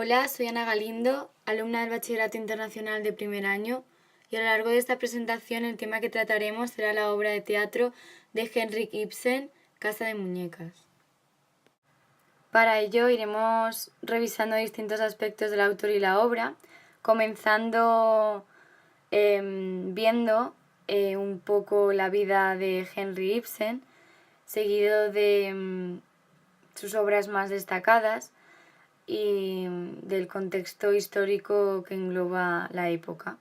Hola, soy Ana Galindo, alumna del Bachillerato Internacional de primer año, y a lo largo de esta presentación el tema que trataremos será la obra de teatro de Henrik Ibsen, Casa de Muñecas. Para ello iremos revisando distintos aspectos del autor y la obra, comenzando viendo un poco la vida de Henrik Ibsen, seguido de sus obras más destacadas y del contexto histórico que engloba la época.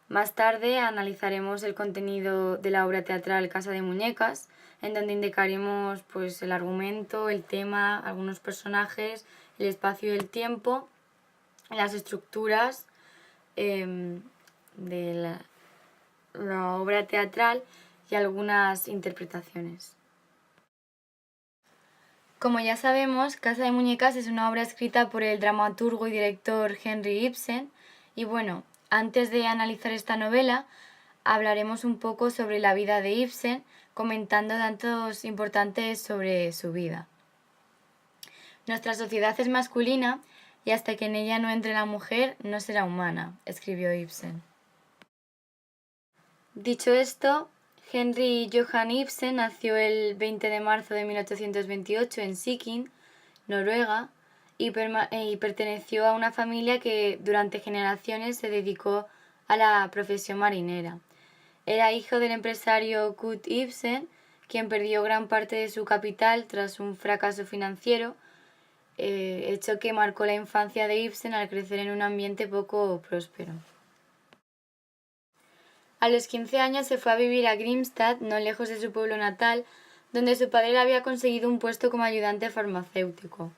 Más tarde analizaremos el contenido de la obra teatral Casa de Muñecas, en donde indicaremos el argumento, el tema, algunos personajes, el espacio y el tiempo, las estructuras de la obra teatral y algunas interpretaciones. Como ya sabemos, Casa de Muñecas es una obra escrita por el dramaturgo y director Henrik Ibsen y antes de analizar esta novela hablaremos un poco sobre la vida de Ibsen, comentando datos importantes sobre su vida. Nuestra sociedad es masculina y hasta que en ella no entre la mujer no será humana, escribió Ibsen. Dicho esto, Henrik Johan Ibsen nació el 20 de marzo de 1828 en Sikkim, Noruega, y perteneció a una familia que durante generaciones se dedicó a la profesión marinera. Era hijo del empresario Kurt Ibsen, quien perdió gran parte de su capital tras un fracaso financiero, hecho que marcó la infancia de Ibsen al crecer en un ambiente poco próspero. A los 15 años se fue a vivir a Grimstad, no lejos de su pueblo natal, donde su padre le había conseguido un puesto como ayudante farmacéutico.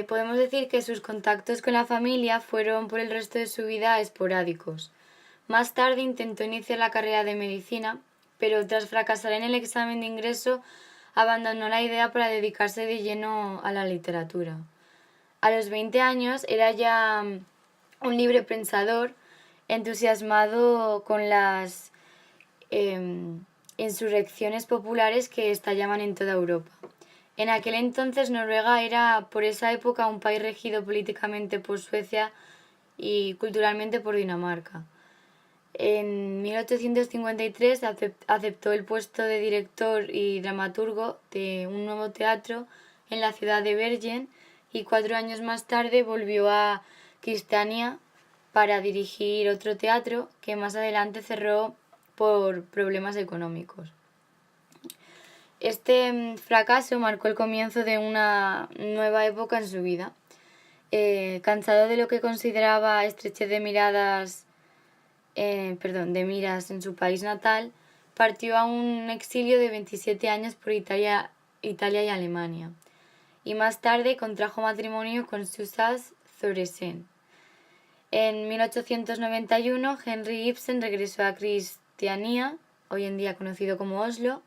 Podemos decir que sus contactos con la familia fueron por el resto de su vida esporádicos. Más tarde intentó iniciar la carrera de medicina, pero tras fracasar en el examen de ingreso, abandonó la idea para dedicarse de lleno a la literatura. A los 20 años era ya un libre pensador, entusiasmado con las insurrecciones populares que estallaban en toda Europa. En aquel entonces Noruega era por esa época un país regido políticamente por Suecia y culturalmente por Dinamarca. En 1853 aceptó el puesto de director y dramaturgo de un nuevo teatro en la ciudad de Bergen y 4 años más tarde volvió a Kristiania para dirigir otro teatro que más adelante cerró por problemas económicos. Este fracaso marcó el comienzo de una nueva época en su vida. Cansado de lo que consideraba estrechez de miras en su país natal, partió a un exilio de 27 años por Italia y Alemania, y más tarde contrajo matrimonio con Susanne Thoresen. En 1891, Henrik Ibsen regresó a Kristiania, hoy en día conocido como Oslo,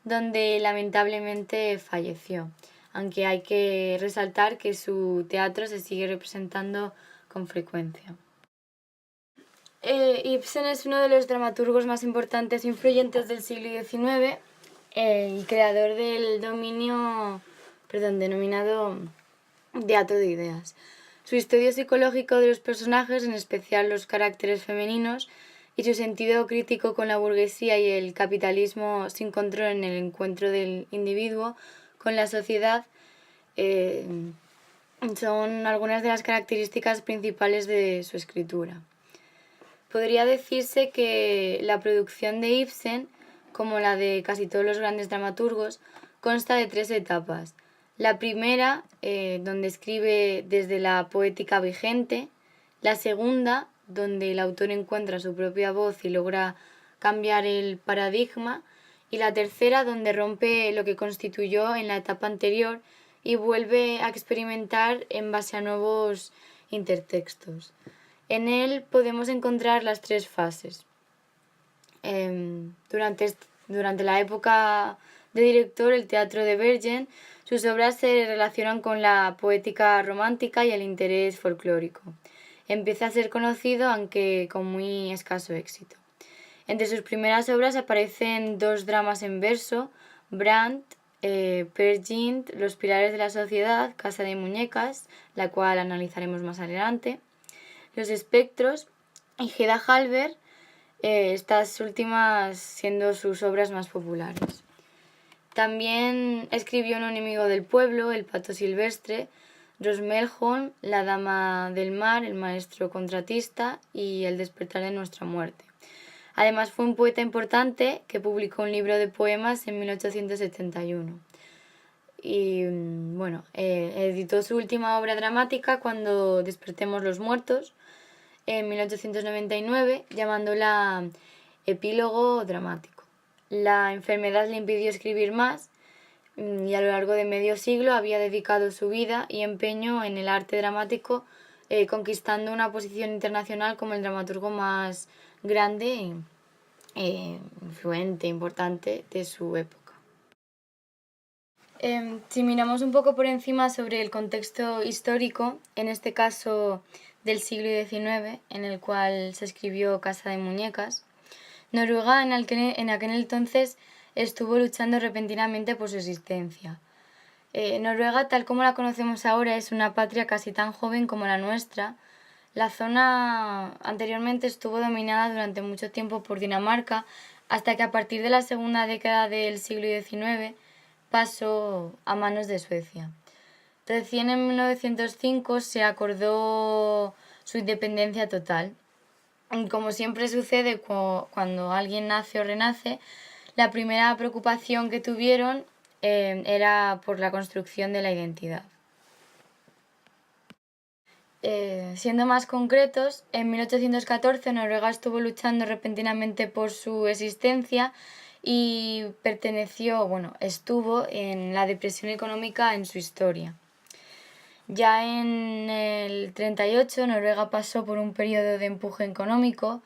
donde lamentablemente falleció, aunque hay que resaltar que su teatro se sigue representando con frecuencia. Ibsen es uno de los dramaturgos más importantes e influyentes del siglo XIX y creador del denominado teatro de ideas. Su estudio psicológico de los personajes, en especial los caracteres femeninos, y su sentido crítico con la burguesía y el capitalismo sin control en el encuentro del individuo con la sociedad son algunas de las características principales de su escritura. Podría decirse que la producción de Ibsen, como la de casi todos los grandes dramaturgos, consta de 3 etapas. La primera, donde escribe desde la poética vigente; la segunda, donde el autor encuentra su propia voz y logra cambiar el paradigma; y la tercera, donde rompe lo que constituyó en la etapa anterior y vuelve a experimentar en base a nuevos intertextos. En él podemos encontrar las 3 fases. Durante la época de director, el teatro de Bergen, sus obras se relacionan con la poética romántica y el interés folclórico. Empieza a ser conocido, aunque con muy escaso éxito. Entre sus primeras obras aparecen 2 dramas en verso, Brand Peer Gynt, Los pilares de la sociedad, Casa de muñecas, la cual analizaremos más adelante. Los espectros y Hedda Halber, estas últimas siendo sus obras más populares. También escribió Un enemigo del pueblo, El pato silvestre, Rosmelholm, La dama del mar, El maestro contratista y El despertar de nuestra muerte. Además fue un poeta importante que publicó un libro de poemas en 1871. Y bueno, editó su última obra dramática, Cuando despertemos los muertos, en 1899, llamándola Epílogo dramático. La enfermedad le impidió escribir más y a lo largo de medio siglo había dedicado su vida y empeño en el arte dramático, conquistando una posición internacional como el dramaturgo más grande, influente, importante de su época. Si miramos un poco por encima sobre el contexto histórico, en este caso del siglo XIX, en el cual se escribió Casa de muñecas, Noruega en aquel entonces estuvo luchando repentinamente por su existencia. Noruega, tal como la conocemos ahora, es una patria casi tan joven como la nuestra. La zona anteriormente estuvo dominada durante mucho tiempo por Dinamarca, hasta que a partir de la segunda década del siglo XIX pasó a manos de Suecia. Recién en 1905 se acordó su independencia total. Como siempre sucede cuando alguien nace o renace, la primera preocupación que tuvieron era por la construcción de la identidad. Siendo más concretos, en 1814 Noruega estuvo luchando repentinamente por su existencia y estuvo en la depresión económica en su historia. Ya en el 38 Noruega pasó por un periodo de empuje económico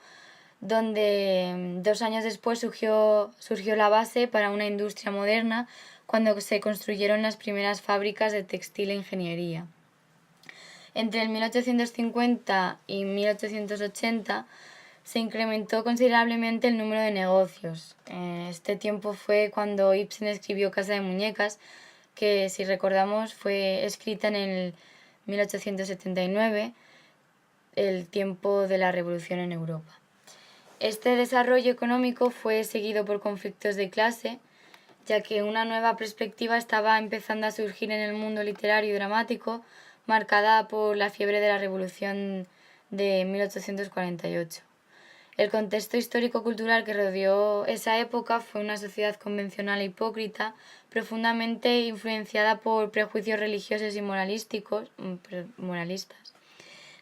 donde 2 años después surgió la base para una industria moderna cuando se construyeron las primeras fábricas de textil e ingeniería. Entre el 1850 y 1880 se incrementó considerablemente el número de negocios. Este tiempo fue cuando Ibsen escribió Casa de muñecas, que si recordamos fue escrita en el 1879, el tiempo de la Revolución en Europa. Este desarrollo económico fue seguido por conflictos de clase, ya que una nueva perspectiva estaba empezando a surgir en el mundo literario y dramático, marcada por la fiebre de la Revolución de 1848. El contexto histórico-cultural que rodeó esa época fue una sociedad convencional e hipócrita, profundamente influenciada por prejuicios religiosos y moralistas,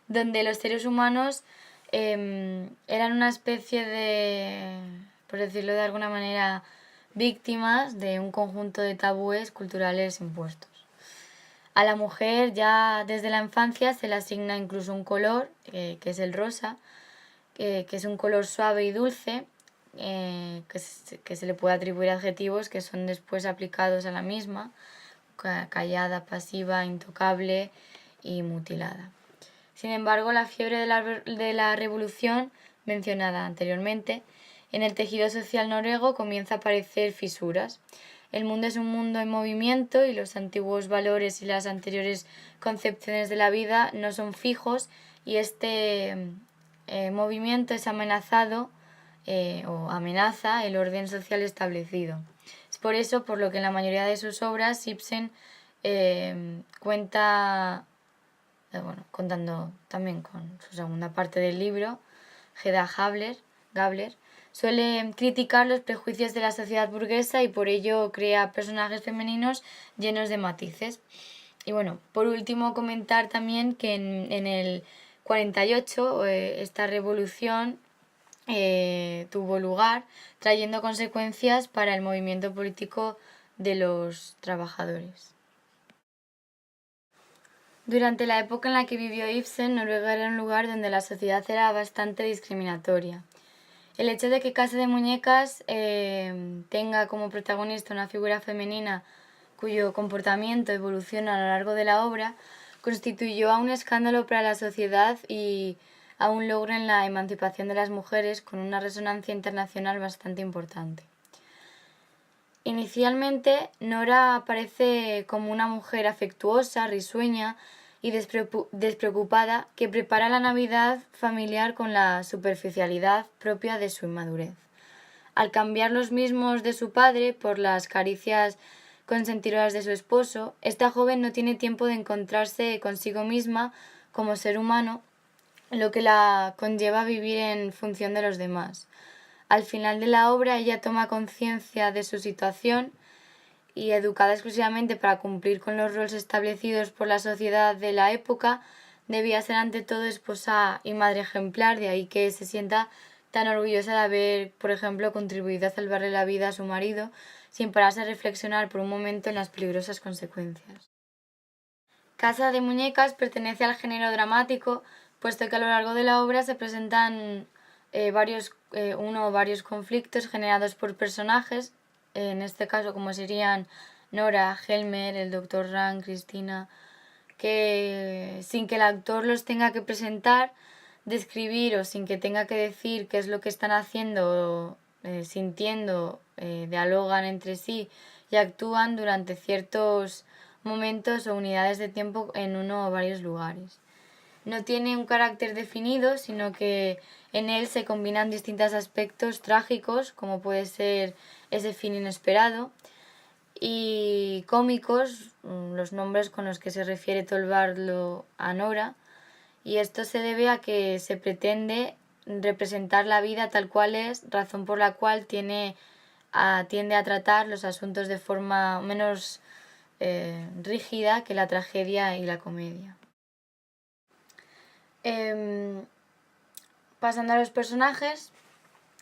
donde los seres humanos eran una especie de, por decirlo de alguna manera, víctimas de un conjunto de tabúes culturales impuestos. A la mujer ya desde la infancia se le asigna incluso un color, que es el rosa, que es un color suave y dulce, que se le puede atribuir adjetivos que son después aplicados a la misma, callada, pasiva, intocable y mutilada. Sin embargo, la fiebre de la revolución, mencionada anteriormente, en el tejido social noruego comienza a aparecer fisuras. El mundo es un mundo en movimiento y los antiguos valores y las anteriores concepciones de la vida no son fijos y este movimiento es amenazado o amenaza el orden social establecido. Es por eso por lo que en la mayoría de sus obras Ibsen cuenta, contando también con su segunda parte del libro, Hedda Gabler, suele criticar los prejuicios de la sociedad burguesa y por ello crea personajes femeninos llenos de matices. Y bueno, por último comentar también que en el 48 esta revolución tuvo lugar, trayendo consecuencias para el movimiento político de los trabajadores. Durante la época en la que vivió Ibsen, Noruega era un lugar donde la sociedad era bastante discriminatoria. El hecho de que Casa de muñecas tenga como protagonista una figura femenina cuyo comportamiento evoluciona a lo largo de la obra constituyó a un escándalo para la sociedad y a un logro en la emancipación de las mujeres con una resonancia internacional bastante importante. Inicialmente, Nora aparece como una mujer afectuosa, risueña y despreocupada que prepara la Navidad familiar con la superficialidad propia de su inmadurez. Al cambiar los mismos de su padre por las caricias consentidoras de su esposo, esta joven no tiene tiempo de encontrarse consigo misma como ser humano, lo que la conlleva a vivir en función de los demás. Al final de la obra, ella toma conciencia de su situación y, educada exclusivamente para cumplir con los roles establecidos por la sociedad de la época, debía ser ante todo esposa y madre ejemplar, de ahí que se sienta tan orgullosa de haber, por ejemplo, contribuido a salvarle la vida a su marido, sin pararse a reflexionar por un momento en las peligrosas consecuencias. Casa de Muñecas pertenece al género dramático, puesto que a lo largo de la obra se presentan uno o varios conflictos generados por personajes, en este caso como serían Nora, Helmer, el Dr. Rank, Cristina, que sin que el actor los tenga que presentar, describir o sin que tenga que decir qué es lo que están haciendo, sintiendo, dialogan entre sí y actúan durante ciertos momentos o unidades de tiempo en uno o varios lugares. No tiene un carácter definido, sino que en él se combinan distintos aspectos trágicos, como puede ser ese fin inesperado, y cómicos, los nombres con los que se refiere Tolbarlo a Nora, y esto se debe a que se pretende representar la vida tal cual es, razón por la cual tiende a tratar los asuntos de forma menos rígida que la tragedia y la comedia. Pasando a los personajes,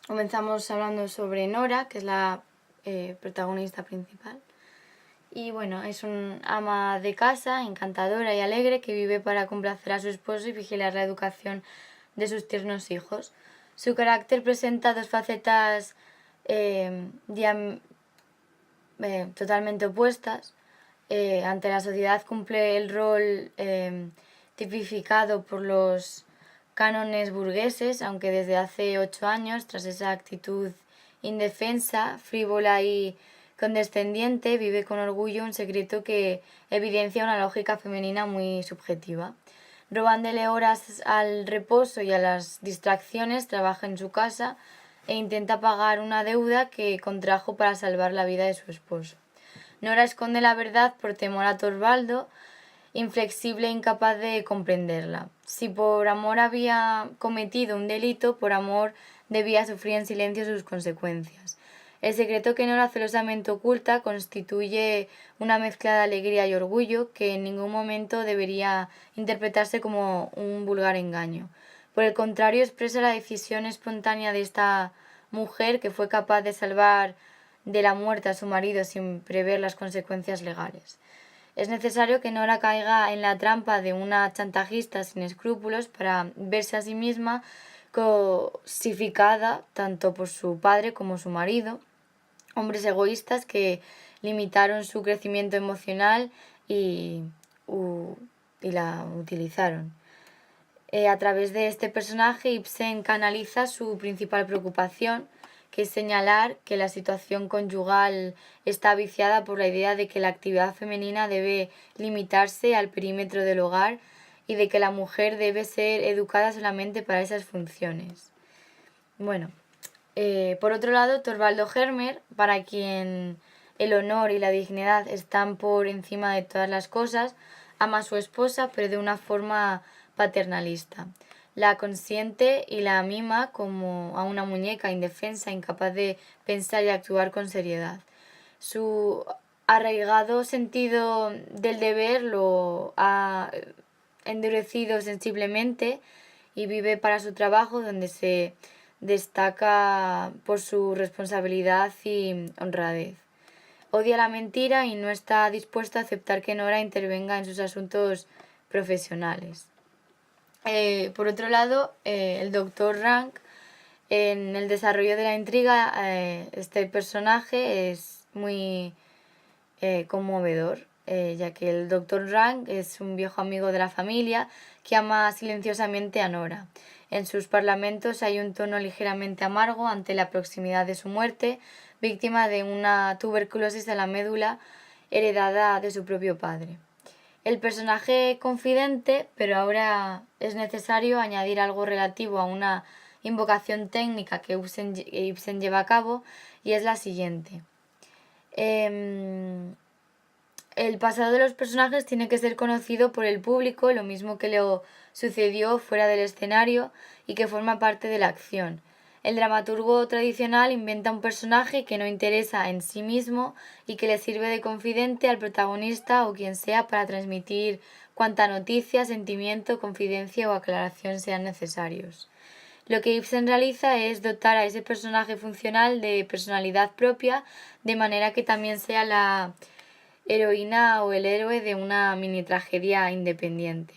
comenzamos hablando sobre Nora, que es la protagonista principal. Y bueno, es un ama de casa, encantadora y alegre, que vive para complacer a su esposo y vigilar la educación de sus tiernos hijos. Su carácter presenta dos facetas totalmente opuestas. Ante la sociedad cumple el rol tipificado por los cánones burgueses, aunque desde hace 8 años, tras esa actitud indefensa, frívola y condescendiente, vive con orgullo un secreto que evidencia una lógica femenina muy subjetiva. Robándole horas al reposo y a las distracciones, trabaja en su casa e intenta pagar una deuda que contrajo para salvar la vida de su esposo. Nora esconde la verdad por temor a Torvaldo, inflexible e incapaz de comprenderla. Si por amor había cometido un delito, por amor debía sufrir en silencio sus consecuencias. El secreto que Nora celosamente oculta constituye una mezcla de alegría y orgullo que en ningún momento debería interpretarse como un vulgar engaño. Por el contrario, expresa la decisión espontánea de esta mujer que fue capaz de salvar de la muerte a su marido sin prever las consecuencias legales. Es necesario que Nora caiga en la trampa de una chantajista sin escrúpulos para verse a sí misma cosificada tanto por su padre como su marido, hombres egoístas que limitaron su crecimiento emocional y la utilizaron. A través de este personaje, Ibsen canaliza su principal preocupación, que es señalar que la situación conyugal está viciada por la idea de que la actividad femenina debe limitarse al perímetro del hogar y de que la mujer debe ser educada solamente para esas funciones. Bueno, por otro lado, Torvaldo Hermer, para quien el honor y la dignidad están por encima de todas las cosas, ama a su esposa, pero de una forma paternalista. La consiente y la mima como a una muñeca indefensa, incapaz de pensar y actuar con seriedad. Su arraigado sentido del deber lo ha endurecido sensiblemente y vive para su trabajo, donde se destaca por su responsabilidad y honradez. Odia la mentira y no está dispuesto a aceptar que Nora intervenga en sus asuntos profesionales. Por otro lado, el Dr. Rank, en el desarrollo de la intriga, este personaje es muy conmovedor, ya que el Dr. Rank es un viejo amigo de la familia que ama silenciosamente a Nora. En sus parlamentos hay un tono ligeramente amargo ante la proximidad de su muerte, víctima de una tuberculosis en la médula heredada de su propio padre. El personaje confidente, pero ahora es necesario añadir algo relativo a una invocación técnica que Ibsen lleva a cabo, y es la siguiente. El pasado de los personajes tiene que ser conocido por el público, lo mismo que le sucedió fuera del escenario y que forma parte de la acción. El dramaturgo tradicional inventa un personaje que no interesa en sí mismo y que le sirve de confidente al protagonista o quien sea para transmitir cuanta noticia, sentimiento, confidencia o aclaración sean necesarios. Lo que Ibsen realiza es dotar a ese personaje funcional de personalidad propia, de manera que también sea la heroína o el héroe de una mini tragedia independiente.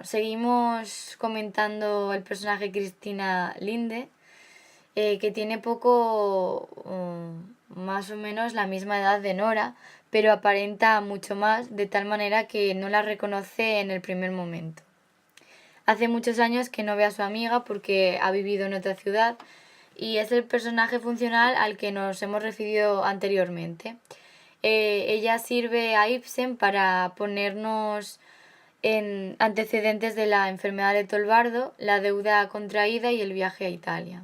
Seguimos comentando el personaje Christina Linde, que tiene más o menos la misma edad de Nora, pero aparenta mucho más, de tal manera que no la reconoce en el primer momento. Hace muchos años que no ve a su amiga porque ha vivido en otra ciudad y es el personaje funcional al que nos hemos referido anteriormente. Ella sirve a Ibsen para ponernos en antecedentes de la enfermedad de Tolbardo, la deuda contraída y el viaje a Italia.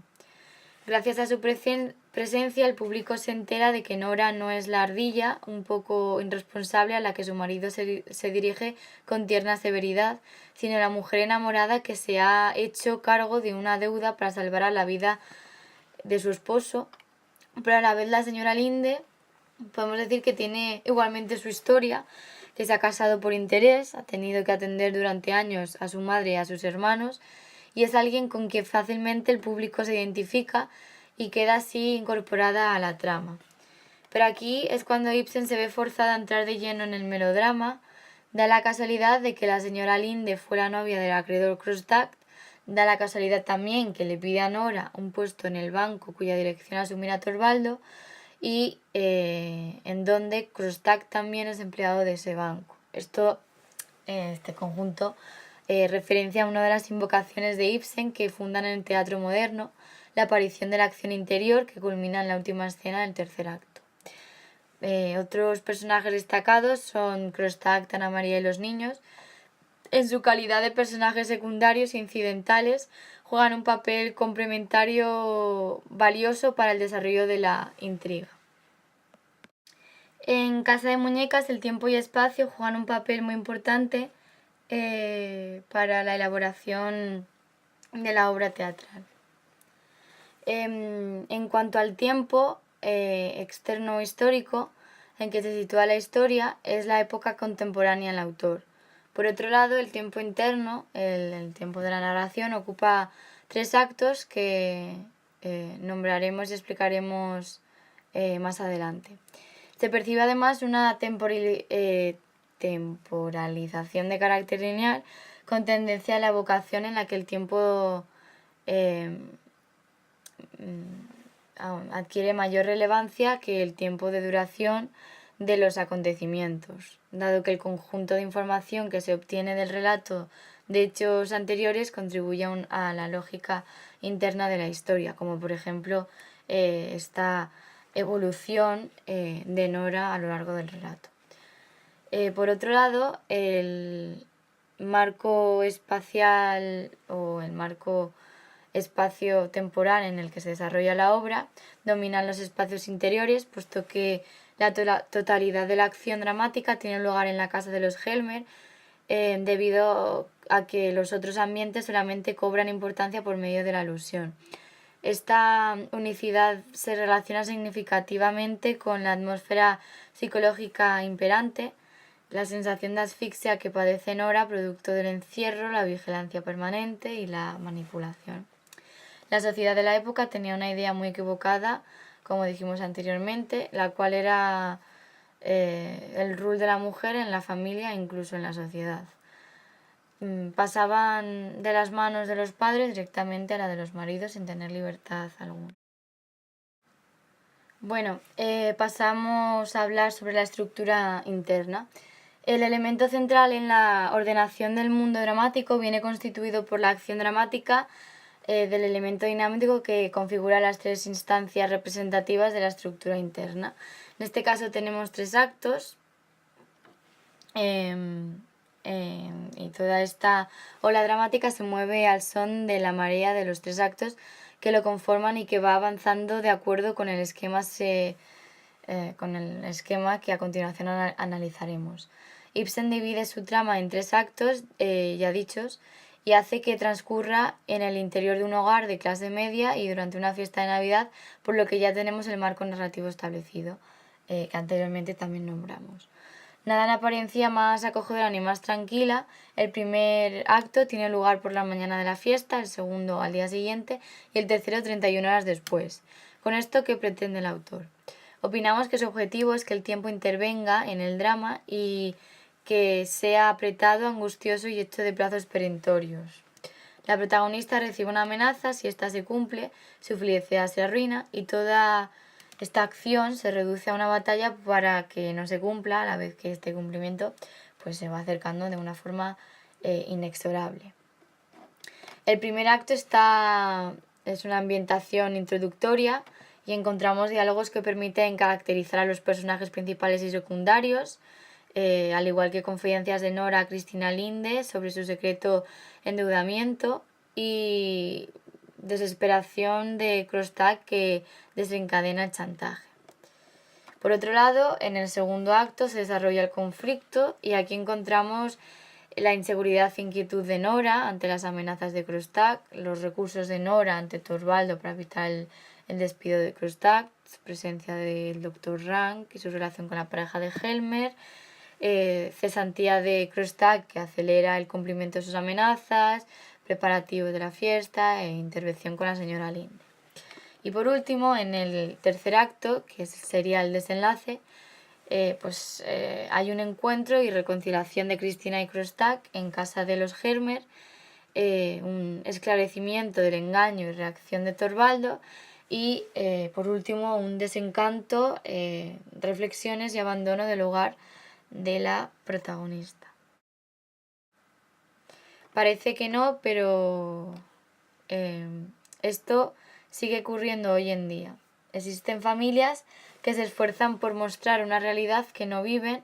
Gracias a su presencia, el público se entera de que Nora no es la ardilla, un poco irresponsable a la que su marido se dirige con tierna severidad, sino la mujer enamorada que se ha hecho cargo de una deuda para salvar a la vida de su esposo. Pero a la vez la señora Linde, podemos decir que tiene igualmente su historia, que se ha casado por interés, ha tenido que atender durante años a su madre y a sus hermanos, y es alguien con quien fácilmente el público se identifica y queda así incorporada a la trama. Pero aquí es cuando Ibsen se ve forzada a entrar de lleno en el melodrama. Da la casualidad de que la señora Linde fue la novia del acreedor Krostak, da la casualidad también que le pide a Nora un puesto en el banco cuya dirección asumirá Torvaldo, y en donde Krostak también es empleado de ese banco. Este conjunto referencia a una de las invocaciones de Ibsen que fundan en el teatro moderno, la aparición de la acción interior que culmina en la última escena del tercer acto. Otros personajes destacados son Krostak, Ana María y los niños. En su calidad de personajes secundarios e incidentales, juegan un papel complementario valioso para el desarrollo de la intriga. En Casa de Muñecas, el tiempo y espacio juegan un papel muy importante para la elaboración de la obra teatral. En cuanto al tiempo externo histórico en que se sitúa la historia, es la época contemporánea del autor. Por otro lado, el tiempo interno, el tiempo de la narración, ocupa 3 actos que nombraremos y explicaremos más adelante. Se percibe además una temporalización de carácter lineal con tendencia a la evocación en la que el tiempo adquiere mayor relevancia que el tiempo de duración de los acontecimientos, dado que el conjunto de información que se obtiene del relato de hechos anteriores contribuye a la lógica interna de la historia, como por ejemplo esta evolución de Nora a lo largo del relato. Por otro lado, el marco espacial o el marco espacio-temporal en el que se desarrolla la obra dominan los espacios interiores, puesto que la totalidad de la acción dramática tiene lugar en la casa de los Helmer, debido a que los otros ambientes solamente cobran importancia por medio de la alusión. Esta unicidad se relaciona significativamente con la atmósfera psicológica imperante, la sensación de asfixia que padece Nora producto del encierro, la vigilancia permanente y la manipulación. La sociedad de la época tenía una idea muy equivocada, como dijimos anteriormente, la cual era el rol de la mujer en la familia e incluso en la sociedad. Pasaban de las manos de los padres directamente a la de los maridos sin tener libertad alguna. Pasamos a hablar sobre la estructura interna. El elemento central en la ordenación del mundo dramático viene constituido por la acción dramática, del elemento dinámico que configura las tres instancias representativas de la estructura interna. En este caso tenemos tres actos y toda esta ola dramática se mueve al son de la marea de los tres actos que lo conforman y que va avanzando de acuerdo con el esquema, que a continuación analizaremos. Ibsen divide su trama en tres actos ya dichos y hace que transcurra en el interior de un hogar de clase media y durante una fiesta de Navidad, por lo que ya tenemos el marco narrativo establecido, que anteriormente también nombramos. Nada en apariencia más acogedora ni más tranquila. El primer acto tiene lugar por la mañana de la fiesta, el segundo al día siguiente y el tercero 31 horas después. ¿Con esto qué pretende el autor? Opinamos que su objetivo es que el tiempo intervenga en el drama y que sea apretado, angustioso y hecho de plazos perentorios. La protagonista recibe una amenaza, si ésta se cumple, su felicidad se arruina y toda esta acción se reduce a una batalla para que no se cumpla, a la vez que este cumplimiento pues, se va acercando de una forma inexorable. El primer acto es una ambientación introductoria y encontramos diálogos que permiten caracterizar a los personajes principales y secundarios, al igual que confidencias de Nora a Cristina Linde sobre su secreto endeudamiento y desesperación de Krostak que desencadena el chantaje. Por otro lado, en el segundo acto se desarrolla el conflicto y aquí encontramos la inseguridad e inquietud de Nora ante las amenazas de Krostak, los recursos de Nora ante Torvaldo para evitar el despido de Krostak, su presencia del Dr. Rank y su relación con la pareja de Helmer, cesantía de Krostak que acelera el cumplimiento de sus amenazas, preparativos de la fiesta e intervención con la señora Linde. Y por último, en el tercer acto, que sería el desenlace, hay un encuentro y reconciliación de Cristina y Krostak en casa de los Helmer, un esclarecimiento del engaño y reacción de Torvaldo y por último un desencanto, reflexiones y abandono del hogar de la protagonista. Parece que no, pero esto sigue ocurriendo hoy en día. Existen familias que se esfuerzan por mostrar una realidad que no viven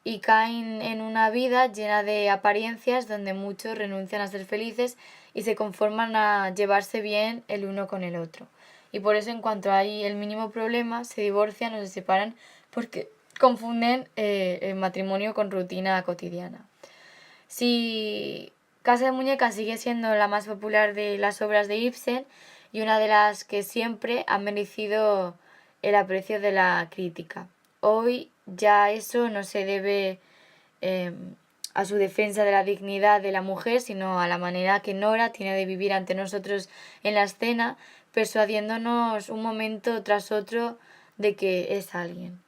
y caen en una vida llena de apariencias donde muchos renuncian a ser felices y se conforman a llevarse bien el uno con el otro. Y por eso en cuanto hay el mínimo problema se divorcian o se separan porque confunden el matrimonio con rutina cotidiana. Si Casa de Muñecas sigue siendo la más popular de las obras de Ibsen y una de las que siempre ha merecido el aprecio de la crítica. Hoy ya eso no se debe a su defensa de la dignidad de la mujer, sino a la manera que Nora tiene de vivir ante nosotros en la escena, persuadiéndonos un momento tras otro de que es alguien.